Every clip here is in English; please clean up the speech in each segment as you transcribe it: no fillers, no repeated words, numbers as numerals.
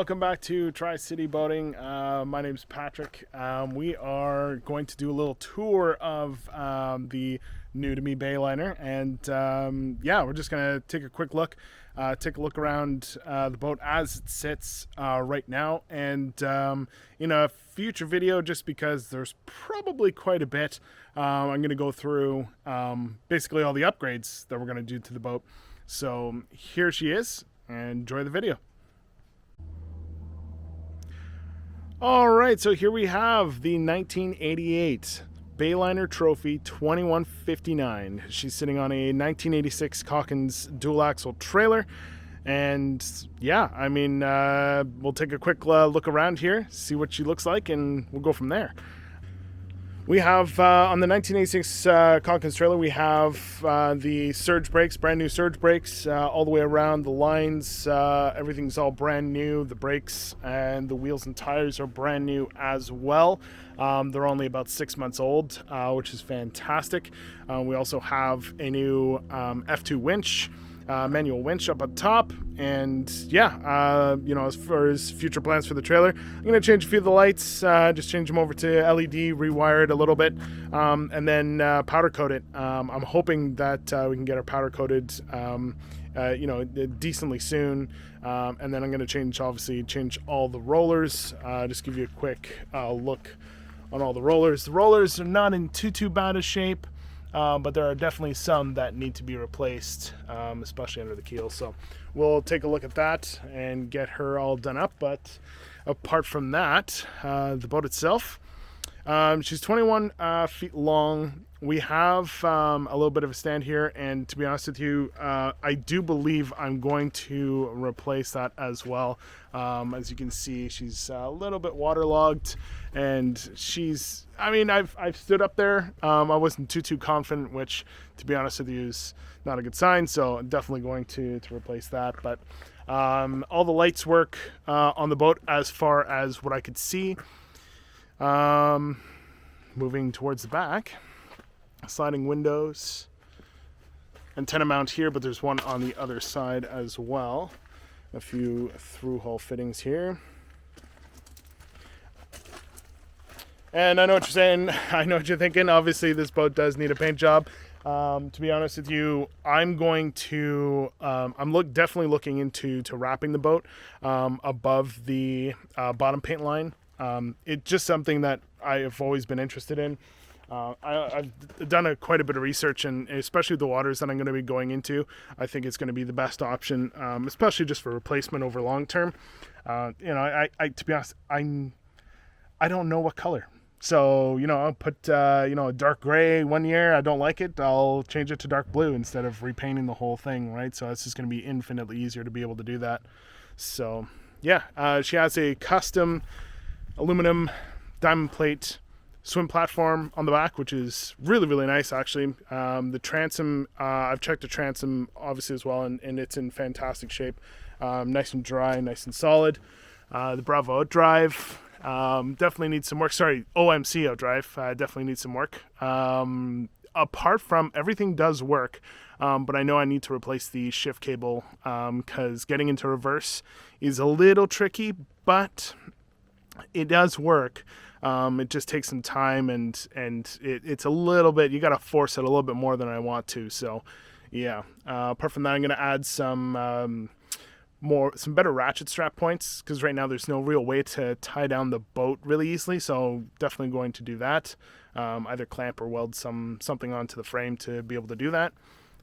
welcome back to Tri-City Boating. My name's Patrick. We are going to do a little tour of the new to me Bayliner, and yeah, we're just gonna take a quick look, take a look around the boat as it sits right now, and in a future video, just because there's probably quite a bit, I'm gonna go through basically all the upgrades that we're gonna do to the boat. So here she is, and enjoy the video. All right, so here we have the 1988 Bayliner Trophy 2159. She's sitting on a 1986 Calkins dual axle trailer. And yeah, I mean, we'll take a quick look around here, see what she looks like, and we'll go from there. We have, on the 1986 Calkins trailer, we have the surge brakes, brand new surge brakes, all the way around the lines. Everything's all brand new. The brakes and the wheels and tires are brand new as well. They're only about 6 months old, which is fantastic. We also have a new F2 winch. Manual winch up top, and yeah, you know, as far as future plans for the trailer, I'm going to change a few of the lights, just change them over to LED, rewire it a little bit, and then powder coat it. I'm hoping that we can get our powder coated, you know, decently soon, and then I'm going to change all the rollers. Just give you a quick look on all the rollers. The rollers are not in too bad a shape. But there are definitely some that need to be replaced, especially under the keel. So we'll take a look at that and get her all done up. But apart from that, the boat itself, she's 21 feet long. We have a little bit of a stand here, and to be honest with you, I do believe I'm going to replace that as well. As you can see, she's a little bit waterlogged, and she's, I mean, I've stood up there. I wasn't too confident, which, to be honest with you, is not a good sign. So I'm definitely going to replace that. But all the lights work on the boat as far as what I could see. Moving towards the back, sliding windows, antenna mount here, but there's one on the other side as well. A few through hole fittings here. And I know what you're saying. I know what you're thinking. Obviously, this boat does need a paint job. To be honest with you, I'm going to, definitely looking into wrapping the boat above the bottom paint line. It's just something that I have always been interested in. I've done quite a bit of research, and especially the waters that I'm going to be going into, I think it's going to be the best option, especially just for replacement over long term. You know, I to be honest, I don't know what color. So, you know, I'll put, you know, a dark gray one year. I don't like it. I'll change it to dark blue instead of repainting the whole thing, right? So it's just going to be infinitely easier to be able to do that. So, yeah, she has a custom aluminum diamond plate swim platform on the back, which is really nice, actually. The transom, I've checked the transom obviously as well, and it's in fantastic shape. Nice and dry, nice and solid. The Bravo drive definitely needs some work. Sorry, OMC drive definitely needs some work. Apart from, everything does work, but I know I need to replace the shift cable because getting into reverse is a little tricky, but it does work. It just takes some time, and it's a little bit, you got to force it a little bit more than I want to. So yeah, apart from that, I'm going to add some better ratchet strap points, because right now there's no real way to tie down the boat really easily. So definitely going to do that. Either clamp or weld something onto the frame to be able to do that.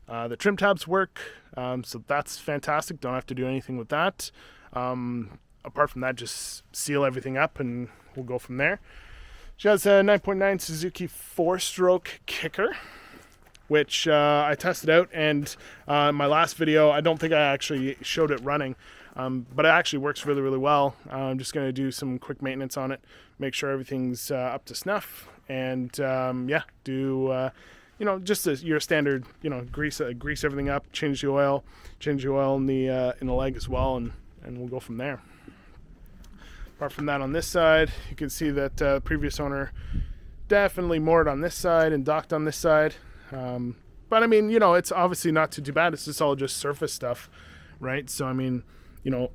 The trim tabs work, so that's fantastic. Don't have to do anything with that. Apart from that, just seal everything up and we'll go from there. She has a 9.9 Suzuki 4-stroke kicker, which I tested out, and my last video, I don't think I actually showed it running, but it actually works really well. I'm just going to do some quick maintenance on it, make sure everything's up to snuff, and yeah, do you know, just your standard, you know, grease everything up, change the oil in the leg as well, and we'll go from there. Apart from that, on this side, you can see that previous owner definitely moored on this side and docked on this side. But I mean, you know, it's obviously not too bad. It's just all just surface stuff, right? So I mean,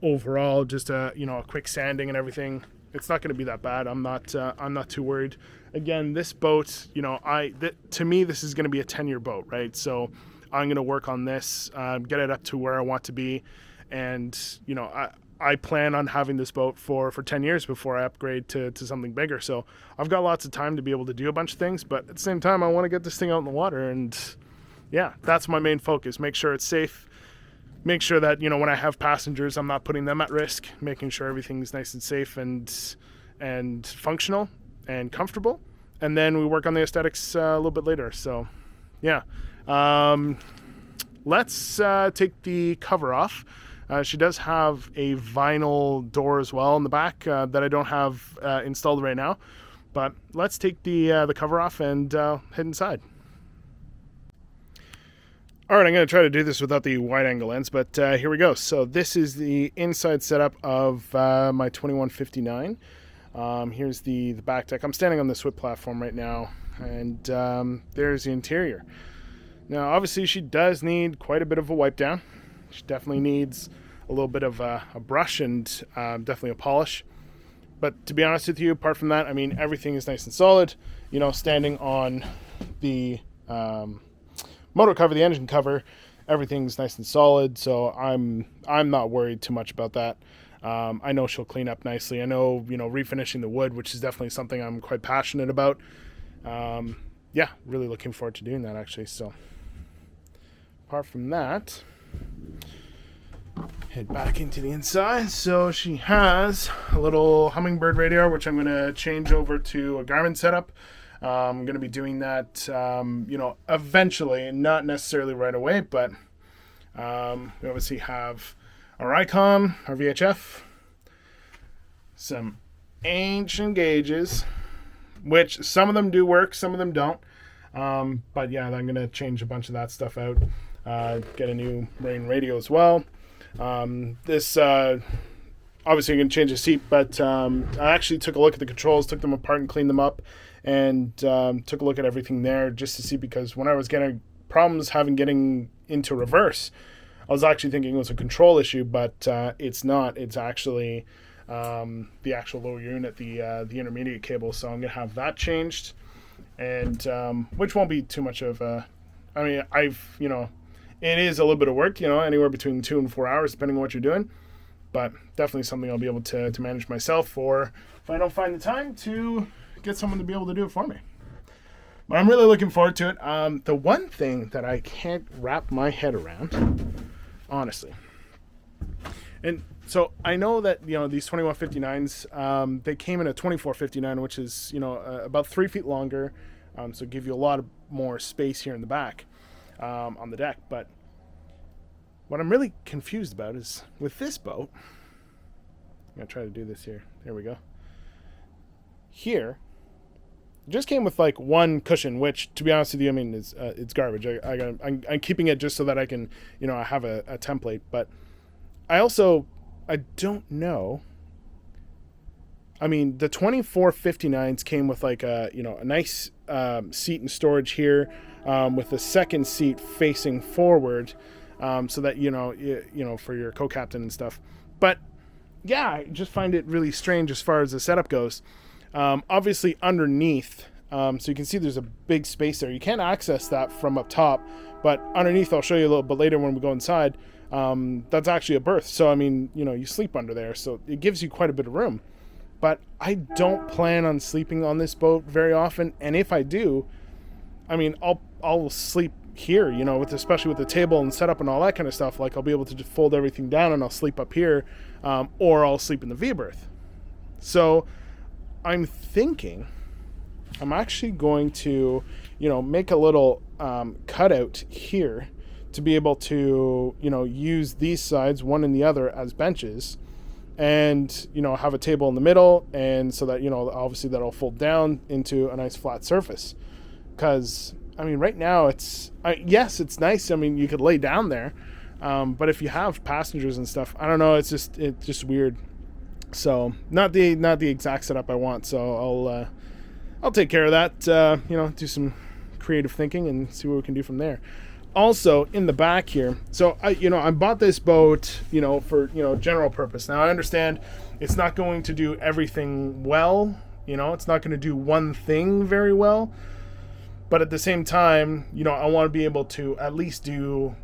overall, just a quick sanding and everything, it's not going to be that bad. I'm not too worried. Again, this boat, to me, this is going to be a 10-year boat, right? So I'm going to work on this, get it up to where I want to be. And, I plan on having this boat for 10 years before I upgrade to something bigger. So I've got lots of time to be able to do a bunch of things, but at the same time, I want to get this thing out in the water. And yeah, that's my main focus. Make sure it's safe. Make sure that, when I have passengers, I'm not putting them at risk, making sure everything's nice and safe and functional and comfortable. And then we work on the aesthetics a little bit later. So yeah, let's take the cover off. She does have a vinyl door as well in the back that I don't have installed right now. But let's take the cover off and head inside. All right, I'm going to try to do this without the wide-angle lens, but here we go. So this is the inside setup of my 2159. Here's the back deck. I'm standing on the SWIP platform right now, and there's the interior. Now, obviously, she does need quite a bit of a wipe down. She definitely needs a little bit of a brush and definitely a polish. But to be honest with you, apart from that, I mean, everything is nice and solid. Standing on the motor cover, the engine cover, everything's nice and solid. So I'm not worried too much about that. I know she'll clean up nicely. I know, refinishing the wood, which is definitely something I'm quite passionate about. Yeah, really looking forward to doing that, actually. So apart from that, head back into the inside. So she has a little Hummingbird radio, which I'm going to change over to a Garmin setup. I'm going to be doing that, eventually, not necessarily right away, but we obviously have our ICOM, our VHF, some ancient gauges, which some of them do work, some of them don't. But yeah, I'm going to change a bunch of that stuff out, get a new marine radio as well. This obviously you can change the seat, but I actually took a look at the controls, took them apart and cleaned them up, and took a look at everything there just to see, because when I was getting problems getting into reverse, I was actually thinking it was a control issue, but it's not. It's actually the actual lower unit, the intermediate cable. So I'm gonna have that changed, and which won't be too much of a. I mean, it is a little bit of work, anywhere between 2 and 4 hours, depending on what you're doing. But definitely something I'll be able to manage myself, or if I don't find the time, to get someone to be able to do it for me. But I'm really looking forward to it. The one thing that I can't wrap my head around, honestly, and so I know that these 2159s, they came in a 2459, which is about 3 feet longer, so give you a lot of more space here in the back on the deck. But what I'm really confused about is with this boat, I'm gonna try to do this here. There we go. Here, it just came with like one cushion, which, to be honest with you, I mean, it's garbage. I'm keeping it just so that I can, I have a template. But I don't know. I mean, the 2459s came with like a nice seat and storage here, with the second seat facing forward, so that for your co-captain and stuff. But yeah, I just find it really strange as far as the setup goes. Obviously underneath, so you can see there's a big space there. You can't access that from up top, but underneath, I'll show you a little bit later when we go inside. That's actually a berth. So I mean, you sleep under there, so it gives you quite a bit of room. But I don't plan on sleeping on this boat very often, and if I do, I mean, I'll sleep here, especially with the table and setup and all that kind of stuff. Like, I'll be able to just fold everything down and I'll sleep up here, or I'll sleep in the V berth. So I'm thinking I'm actually going to, make a little cutout here to be able to, use these sides, one and the other, as benches, and, have a table in the middle, and so that, obviously that'll fold down into a nice flat surface. Because, I mean, right now yes, it's nice. I mean, you could lay down there, but if you have passengers and stuff, I don't know, it's just weird. So not the exact setup I want. So I'll take care of that. Do some creative thinking and see what we can do from there. Also in the back here, so I bought this boat, for, general purpose. Now I understand it's not going to do everything well, it's not going to do one thing very well, but at the same time, I want to be able to at least do,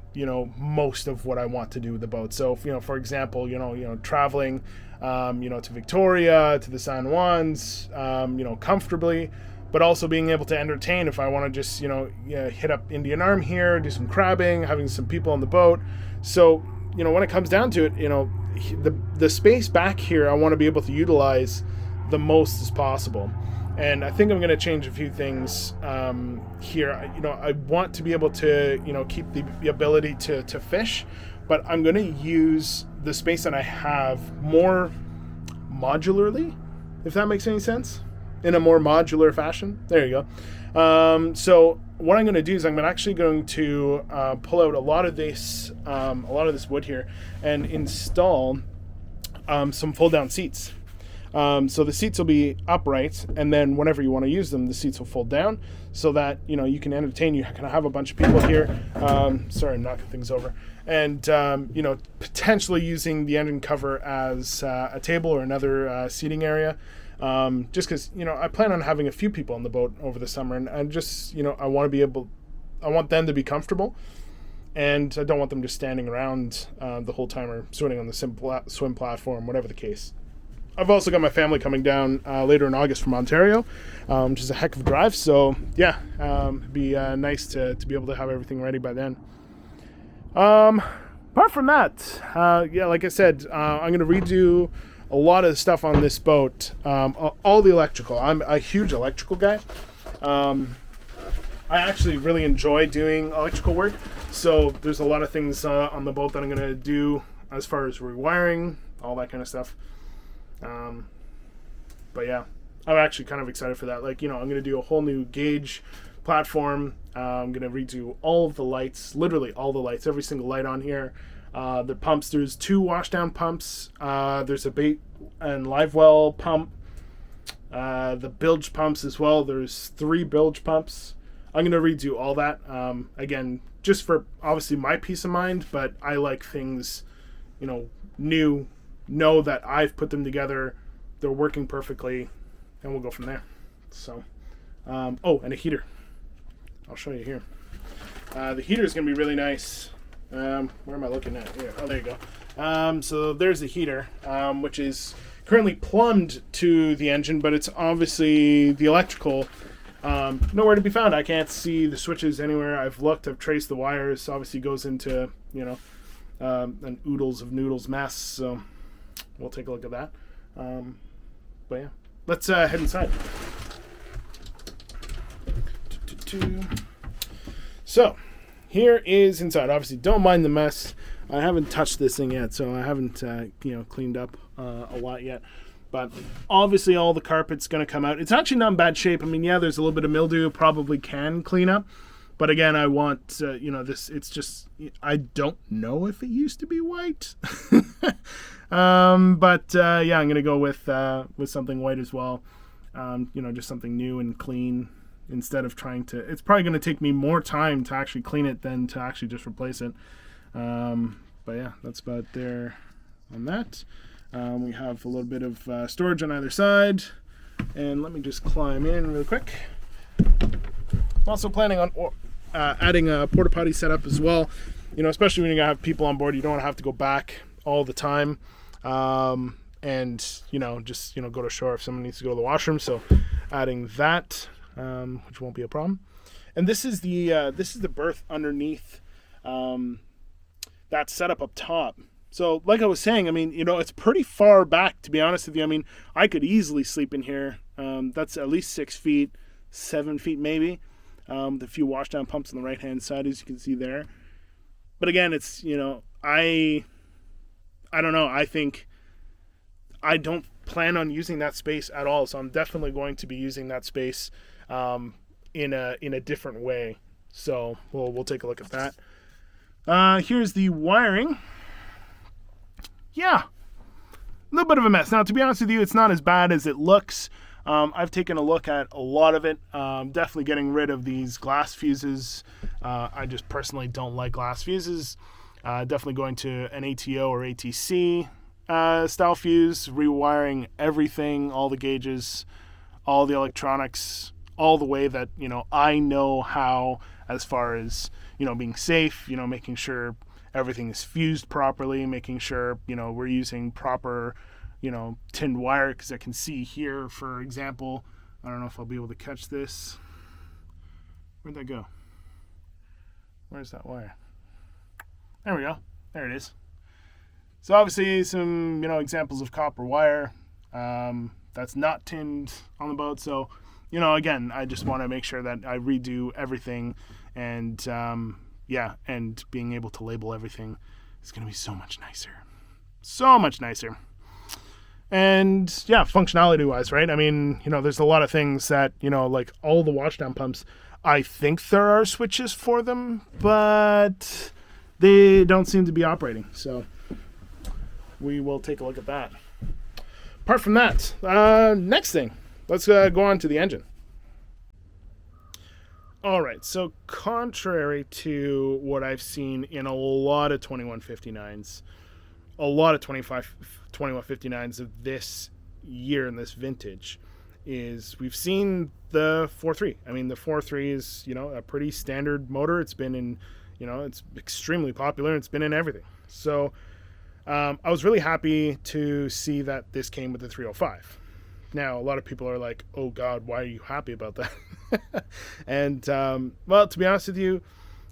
most of what I want to do with the boat. So, for example, traveling, to Victoria, to the San Juans, comfortably, but also being able to entertain if I want to just, hit up Indian Arm here, do some crabbing, having some people on the boat. So, when it comes down to it, the space back here, I want to be able to utilize the most as possible. And I think I'm going to change a few things here. I want to be able to, keep the ability to fish, but I'm going to use the space that I have more modularly, if that makes any sense, in a more modular fashion. There you go. So what I'm going to do is I'm actually going to pull out a lot of this wood here and install some fold-down seats. So the seats will be upright, and then whenever you want to use them, the seats will fold down so that, you can entertain. You can have a bunch of people here. Sorry, I'm knocking things over. And, potentially using the engine cover as a table or another seating area. Just because, I plan on having a few people on the boat over the summer, and just, I want them to be comfortable. And I don't want them just standing around the whole time or swimming on the swim platform, whatever the case. I've also got my family coming down later in August from Ontario, which is a heck of a drive. So, yeah, it'd be nice to be able to have everything ready by then. Apart from that, like I said, I'm going to redo a lot of stuff on this boat, all the electrical. I'm a huge electrical guy. I actually really enjoy doing electrical work. So there's a lot of things on the boat that I'm going to do as far as rewiring, all that kind of stuff. But yeah, I'm actually kind of excited for that. I'm going to do a whole new gauge platform. I'm going to redo all of the lights, literally all the lights, every single light on here. The pumps, there's 2 washdown pumps. There's a bait and live well pump. The bilge pumps as well. There's 3 bilge pumps. I'm going to redo all that. Again, just for obviously my peace of mind, but I like things, new, know that I've put them together, they're working perfectly, and we'll go from there. So, and a heater. I'll show you here. The heater is going to be really nice. Where am I looking at? Here. Oh, there you go. So there's the heater, which is currently plumbed to the engine, but it's obviously the electrical nowhere to be found. I can't see the switches anywhere. I've looked, I've traced the wires. Obviously goes into, an oodles of noodles mess, so we'll take a look at that. But yeah, let's head inside. So here is inside. Obviously, don't mind the mess. I haven't touched this thing yet, so I haven't cleaned up a lot yet. But obviously, all the carpet's going to come out. It's actually not in bad shape. I mean, yeah, there's a little bit of mildew. Probably can clean up. But again, I want this. It's just I don't know if it used to be white. I'm gonna go with something white as well. Just something new and clean instead of trying to. It's probably gonna take me more time to actually clean it than to actually just replace it. But yeah, that's about there on that. We have a little bit of storage on either side, and let me just climb in really quick. I'm also planning on adding a porta potty setup as well. Especially when you have people on board, you don't want to have to go back all the time, and just go to shore if someone needs to go to the washroom. So adding that, which won't be a problem. And this is the berth underneath that setup up top. So like I was saying, I mean, it's pretty far back, to be honest with you. I mean, I could easily sleep in here. That's at least 6 feet, 7 feet maybe. With a few washdown pumps on the right hand side, as you can see there. But again, it's I don't know. I think I don't plan on using that space at all, so I'm definitely going to be using that space in a different way. So we'll take a look at that. Here's the wiring. Yeah, a little bit of a mess. Now, to be honest with you, it's not as bad as it looks. I've taken a look at a lot of it. Definitely getting rid of these glass fuses. I just personally don't like glass fuses. Definitely going to an ATO or ATC style fuse, rewiring everything, all the gauges, all the electronics, all the way that, I know how, as far as, being safe, making sure everything is fused properly, making sure, we're using proper, tinned wire, because I can see here, for example, I don't know if I'll be able to catch this. Where'd that go? Where's that wire? There we go. There it is. So obviously some, examples of copper wire that's not tinned on the boat. So, again, I just want to make sure that I redo everything, and and being able to label everything is going to be so much nicer. So much nicer. And functionality wise, right? I mean, there's a lot of things that, like all the washdown pumps, I think there are switches for them, but they don't seem to be operating. So we will take a look at that. Apart from that, next thing, let's go on to the engine. All right, so contrary to what I've seen in a lot of 2159s, a lot of 2159s of this year and this vintage, is we've seen the 4.3. I mean, the 4.3 is, a pretty standard motor. It's been in, it's extremely popular. It's been in everything. So I was really happy to see that this came with the 305. Now, a lot of people are like, oh God, why are you happy about that? And, well, to be honest with you,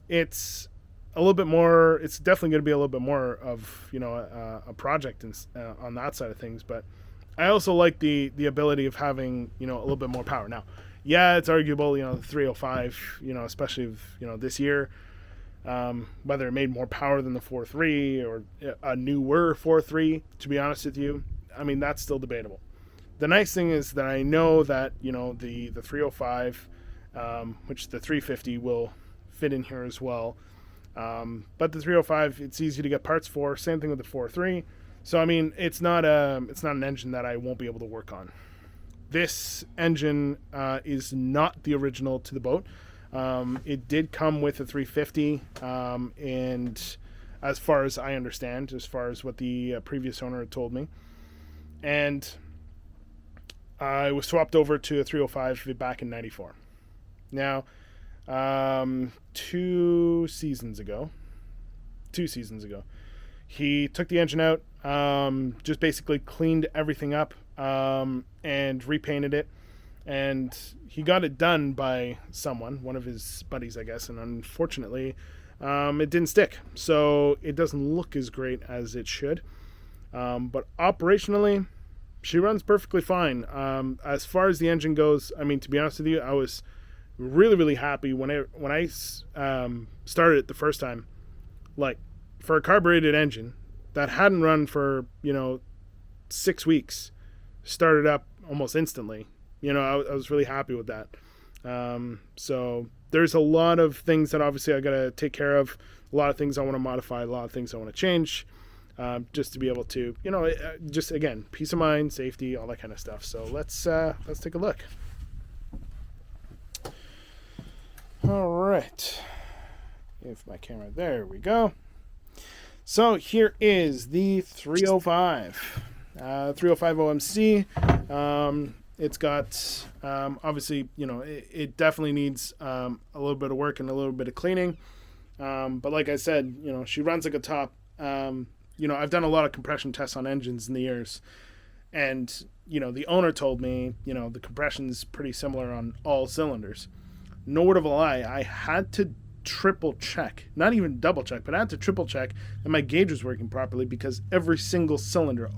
it's a little bit more, it's definitely going to be a little bit more of, a project on that side of things. But I also like the ability of having, a little bit more power. Now, yeah, it's arguable, the 305, especially if, this year, whether it made more power than the 4.3 or a newer 4.3, to be honest with you, I mean, that's still debatable. The nice thing is that I know that, the 305, which the 350 will fit in here as well. But the 305, it's easy to get parts for. Same thing with the 4.3. So, I mean, it's not an engine that I won't be able to work on. This engine is not the original to the boat. It did come with a 350, and as far as I understand, as far as what the previous owner had told me. And I was swapped over to a 305 back in 94. Now, 2 seasons ago, he took the engine out, just basically cleaned everything up, and repainted it. And he got it done by someone, one of his buddies, I guess, and unfortunately, it didn't stick. So it doesn't look as great as it should. But operationally, she runs perfectly fine. As far as the engine goes, I mean, to be honest with you, I was really, really happy when I started it the first time. Like, for a carbureted engine that hadn't run for 6 weeks, started up almost instantly. I was really happy with that. So there's a lot of things that obviously I got to take care of. A lot of things I want to modify. A lot of things I want to change. Just to be able to, just again, peace of mind, safety, all that kind of stuff. So let's take a look. All right. If my camera, there we go. So here is the 305. 305 OMC. It's got, obviously, it definitely needs a little bit of work and a little bit of cleaning. But like I said, she runs like a top. I've done a lot of compression tests on engines in the years. And, the owner told me, the compression's pretty similar on all cylinders. No word of a lie, I had to triple check, not even double check, but I had to triple check that my gauge was working properly, because every single cylinder,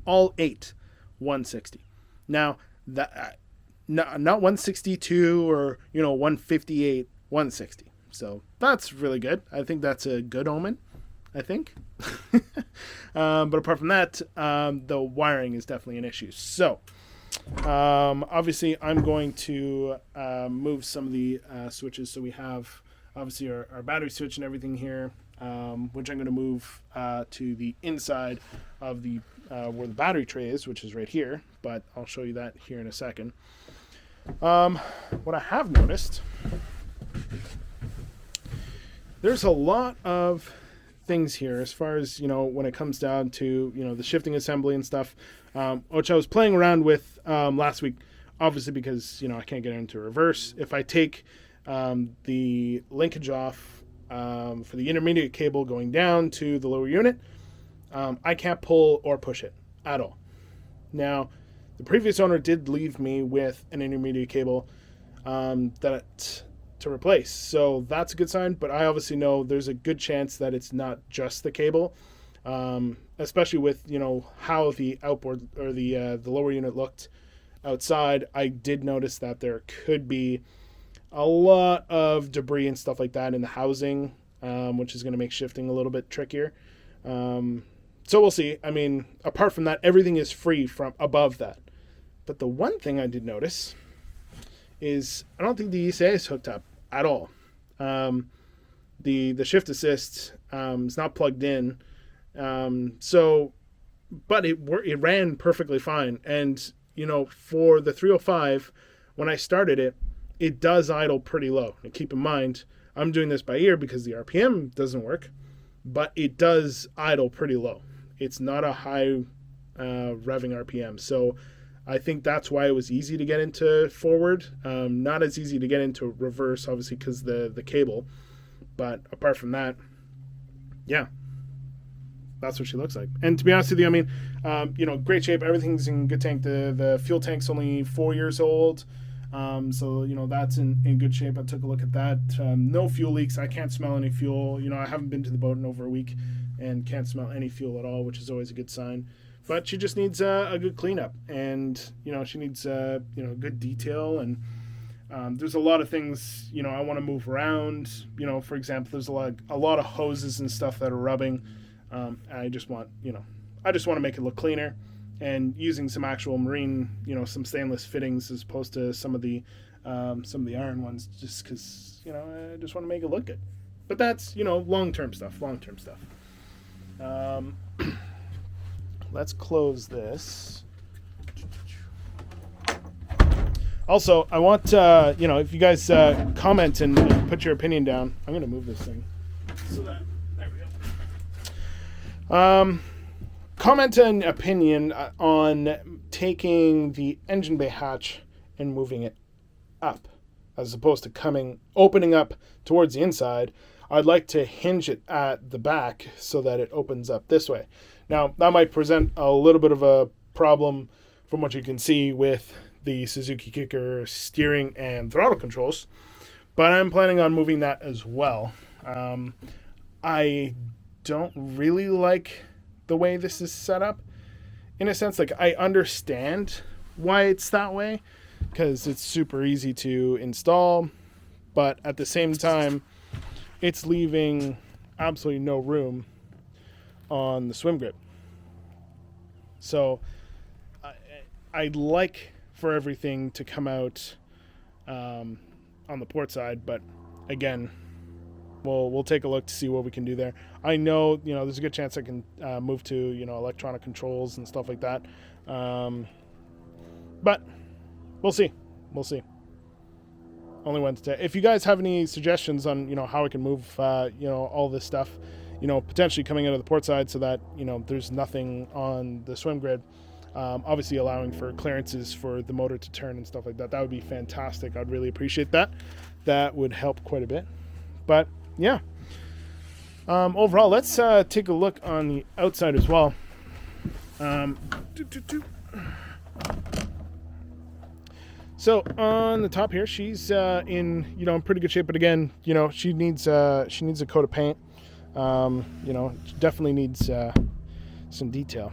all 8, 160. Now, that not 162 or 158, 160. So that's really good. I think that's a good omen, I think. But apart from that, the wiring is definitely an issue. So obviously I'm going to move some of the switches. So we have obviously our battery switch and everything here. which I'm going to move to the inside of the where the battery tray is, which is right here, but I'll show you that here in a second. What I have noticed, there's a lot of things here as far as, when it comes down to, the shifting assembly and stuff, which I was playing around with last week, obviously because, I can't get into reverse. If I take the linkage off for the intermediate cable going down to the lower unit, I can't pull or push it at all. Now, the previous owner did leave me with an intermediate cable to replace, so that's a good sign. But I obviously know there's a good chance that it's not just the cable, especially with how the outboard or the lower unit looked outside. I did notice that there could be a lot of debris and stuff like that in the housing, which is going to make shifting a little bit trickier. So we'll see. I mean, apart from that, everything is free from above that. But the one thing I did notice is I don't think the ECA is hooked up at all. The shift assist is not plugged in. But it ran perfectly fine. And, for the 305, when I started it, it does idle pretty low. And keep in mind, I'm doing this by ear because the RPM doesn't work, but it does idle pretty low. It's not a high revving RPM. So I think that's why it was easy to get into forward. Not as easy to get into reverse, obviously, because the cable. But apart from that, yeah, that's what she looks like. And to be honest with you, I mean, great shape. Everything's in good tank. The fuel tank's only 4 years old. So, that's in good shape. I took a look at that. No fuel leaks. I can't smell any fuel. I haven't been to the boat in over a week and can't smell any fuel at all, which is always a good sign. But she just needs a good cleanup, and she needs good detail, and there's a lot of things I want to move around. For example, there's a lot of hoses and stuff that are rubbing. I just want to make it look cleaner, and using some actual marine, some stainless fittings as opposed to some of the iron ones, just because I just want to make it look good. But that's long-term stuff. Let's close this. Also, I want, if you guys comment and put your opinion down. I'm going to move this thing. So that, there we go. Comment an opinion on taking the engine bay hatch and moving it up, as opposed to opening up towards the inside. I'd like to hinge it at the back so that it opens up this way. Now, that might present a little bit of a problem from what you can see with the Suzuki Kicker steering and throttle controls, but I'm planning on moving that as well. I don't really like the way this is set up. In a sense, I understand why it's that way, because it's super easy to install, but at the same time, it's leaving absolutely no room on the swim grip. So I'd like for everything to come out on the port side, but again, we'll take a look to see what we can do there. I know there's a good chance I can move to electronic controls and stuff like that, but we'll see. Only Wednesday. If you guys have any suggestions on how I can move all this stuff, potentially coming out of the port side so that there's nothing on the swim grid, obviously allowing for clearances for the motor to turn and stuff like that, that would be fantastic. I'd really appreciate that. That would help quite a bit. But yeah, overall, let's take a look on the outside as well. So on the top here, she's in pretty good shape, but again, she needs a coat of paint. Definitely needs some detail.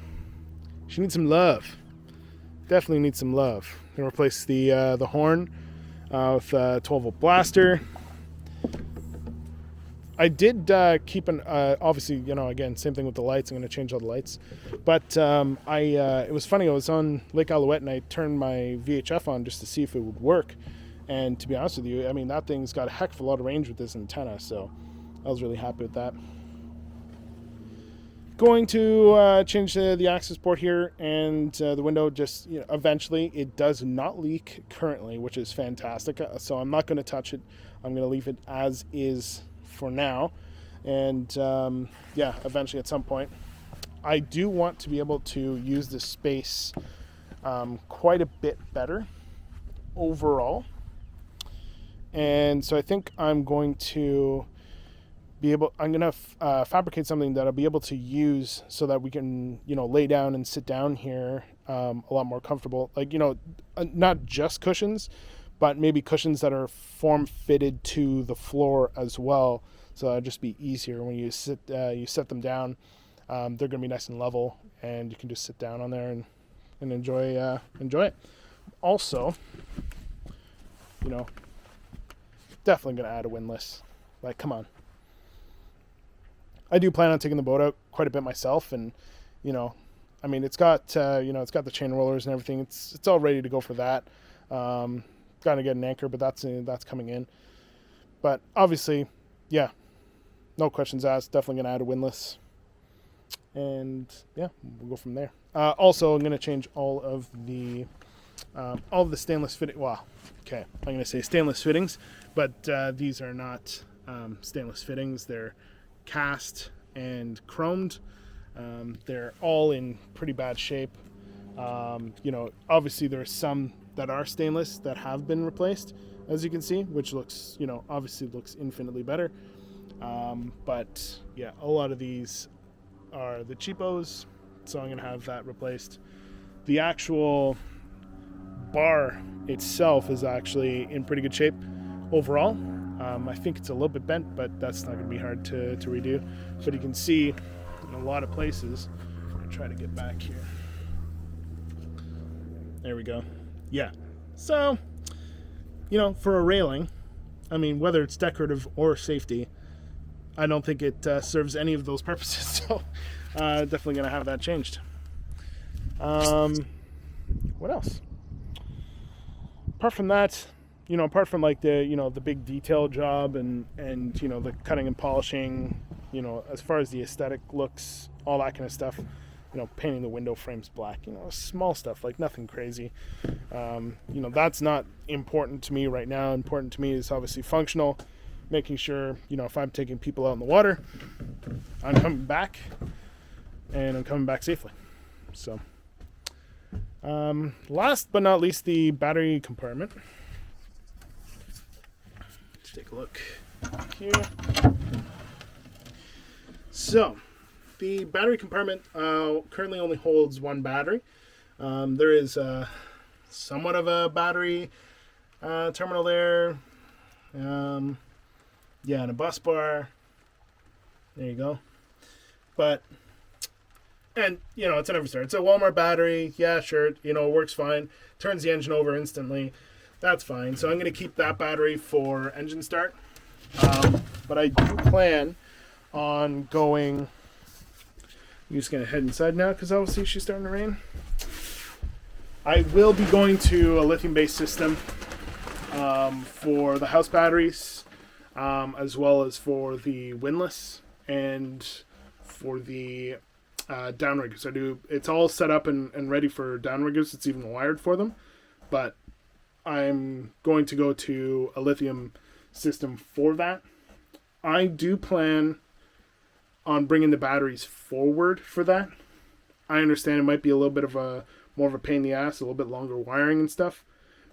She needs some love. Definitely needs some love. Gonna replace the horn with a 12-volt blaster. I did keep an obviously again, same thing with the lights. I'm gonna change all the lights, but it was funny. I was on Lake Alouette and I turned my VHF on just to see if it would work. And to be honest with you, I mean, that thing's got a heck of a lot of range with this antenna, so I was really happy with that. Going to change the access port here and the window. Just eventually, it does not leak currently, which is fantastic. So I'm not going to touch it. I'm going to leave it as is for now, and yeah, eventually at some point, I do want to be able to use this space quite a bit better overall, and so I think I'm going to fabricate something that I'll be able to use so that we can, lay down and sit down here a lot more comfortable. Like, not just cushions, but maybe cushions that are form fitted to the floor as well. So it'll just be easier when you set them down. They're going to be nice and level, and you can just sit down on there and enjoy it. Also, definitely going to add a windlass. Like, come on. I do plan on taking the boat out quite a bit myself, and it's got it's got the chain rollers and everything. It's all ready to go for that. Got to get an anchor, but that's coming in. But obviously, yeah, no questions asked. Definitely gonna add a windlass, and yeah, we'll go from there. Also, I'm gonna change all of the stainless fitting. Well, okay, I'm gonna say stainless fittings, but these are not stainless fittings. They're cast and chromed. They're all in pretty bad shape. Obviously there's some that are stainless that have been replaced, as you can see, which looks, obviously looks infinitely better. But yeah, a lot of these are the cheapos, so I'm gonna have that replaced. The actual bar itself is actually in pretty good shape overall. I think it's a little bit bent, but that's not going to be hard to redo. But you can see in a lot of places. I'm going to try to get back here. There we go. Yeah. So, for a railing, I mean, whether it's decorative or safety, I don't think it serves any of those purposes. So, definitely going to have that changed. What else? Apart from that, apart from like the big detail job and the cutting and polishing, as far as the aesthetic looks, all that kind of stuff, painting the window frames black, small stuff, like nothing crazy. That's not important to me right now. Important to me is obviously functional, making sure, if I'm taking people out in the water, I'm coming back and I'm coming back safely. So, last but not least, the battery compartment. Take a look here. So, the battery compartment currently only holds one battery. There is somewhat of a battery terminal there. And a bus bar. There you go. But, and, it's an Everstar. It's a Walmart battery. Yeah, sure. It works fine. Turns the engine over instantly. That's fine. So I'm going to keep that battery for engine start. But I do plan on going... I'm just going to head inside now because obviously she's starting to rain. I will be going to a lithium-based system for the house batteries, as well as for the windlass and for the downriggers. It's all set up and ready for downriggers. It's even wired for them. But I'm going to go to a lithium system for that. I do plan on bringing the batteries forward for that. I understand it might be a little bit of more of a pain in the ass, a little bit longer wiring and stuff.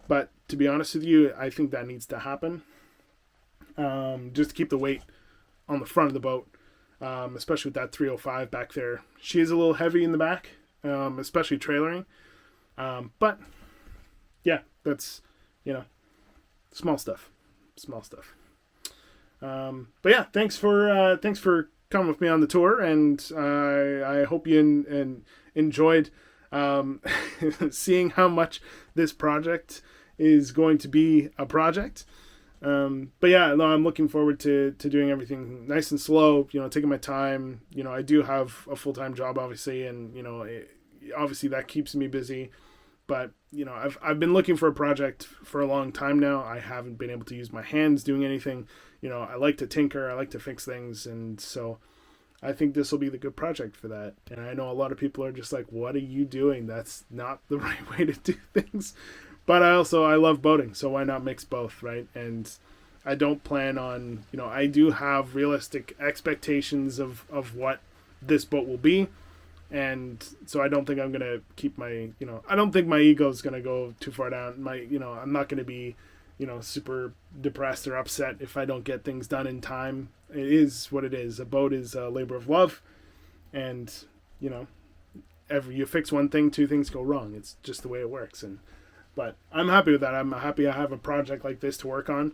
But to be honest with you, I think that needs to happen. Just to keep the weight on the front of the boat, especially with that 305 back there. She is a little heavy in the back, especially trailering. But yeah, that's, small stuff. But yeah, thanks for coming with me on the tour, and I hope you enjoyed seeing how much this project is going to be a project. But yeah, no, I'm looking forward to doing everything nice and slow, taking my time. I do have a full-time job, obviously, and, obviously that keeps me busy. But, I've been looking for a project for a long time now. I haven't been able to use my hands doing anything. I like to tinker. I like to fix things. And so I think this will be the good project for that. And I know a lot of people are just like, what are you doing? That's not the right way to do things. But I love boating, so why not mix both, right? And I don't plan on, I do have realistic expectations of what this boat will be. And so I don't think I'm going to keep my, I don't think my ego is going to go too far down. I'm not going to be, super depressed or upset if I don't get things done in time. It is what it is. A boat is a labor of love. And, you fix one thing, two things go wrong. It's just the way it works. But I'm happy with that. I'm happy I have a project like this to work on.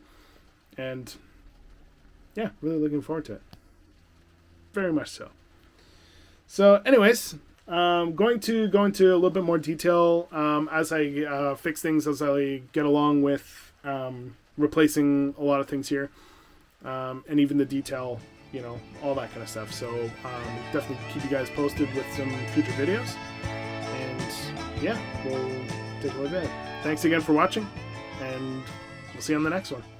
And yeah, really looking forward to it. Very much so. So anyways, going to go into a little bit more detail as I fix things, as I get along with replacing a lot of things here, and even the detail, all that kind of stuff. So definitely keep you guys posted with some future videos. And yeah, we'll take a look at it. Thanks again for watching, and we'll see you on the next one.